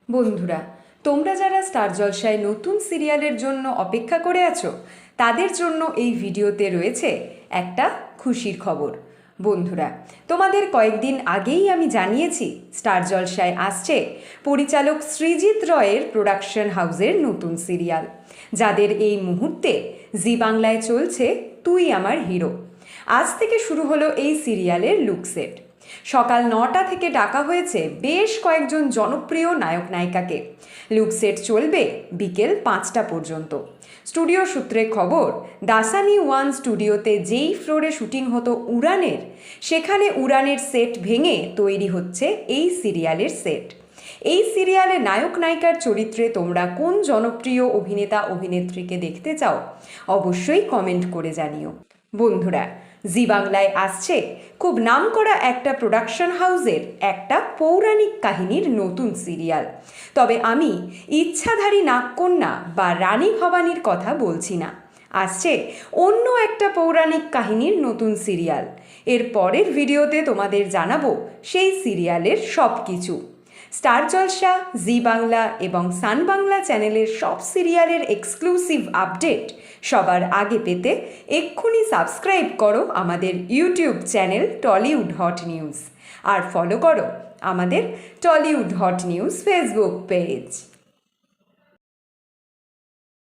বন্ধুরা, তোমরা যারা স্টার জলসায় নতুন সিরিয়ালের জন্য অপেক্ষা করে আছো তাদের জন্য এই ভিডিওতে রয়েছে একটা খুশির খবর। বন্ধুরা, তোমাদের কয়েকদিন আগেই আমি জানিয়েছি স্টার জলসায় আসছে পরিচালক সৃজিত রয়ের প্রোডাকশন হাউসের নতুন সিরিয়াল, যাদের এই মুহূর্তে জি বাংলায় চলছে তুই আমার হিরো। আজ থেকে শুরু হলো এই সিরিয়ালের লুকসেট। সকাল 9টা থেকে ডাকা হয়েছে বেশ কয়েকজন জনপ্রিয় নায়ক নায়িকাকে। লুকসেট চলবে বিকেল 5টা পর্যন্ত। স্টুডিও সূত্রে খবর, দাসানি ওয়ান স্টুডিওতে যেই ফ্লোরে শুটিং হতো উড়ানের, সেখানে উড়ানের সেট ভেঙে তৈরি হচ্ছে এই সিরিয়ালের সেট। এই সিরিয়ালে নায়ক নায়িকার চরিত্রে তোমরা কোন জনপ্রিয় অভিনেতা অভিনেত্রীকে দেখতে চাও অবশ্যই কমেন্ট করে জানিও। বন্ধুরা, জি বাংলায় আসছে খুব নামকরা একটা প্রোডাকশন হাউসের একটা পৌরাণিক কাহিনীর নতুন সিরিয়াল। তবে আমি ইচ্ছাধারী নাগকন্যা বা রানী ভবানীর কথা বলছি না, আসছে অন্য একটা পৌরাণিক কাহিনীর নতুন সিরিয়াল। এর পরের ভিডিওতে তোমাদের জানাবো সেই সিরিয়ালের সব কিছু। স্টার জলসা, জি বাংলা এবং সান বাংলা চ্যানেলের সব সিরিয়ালের এক্সক্লুসিভ আপডেট সবার আগে পেতে এক্ষুনি সাবস্ক্রাইব করো আমাদের YouTube channel Tollywood hot news, আর ফলো করো আমাদের Tollywood hot news Facebook page.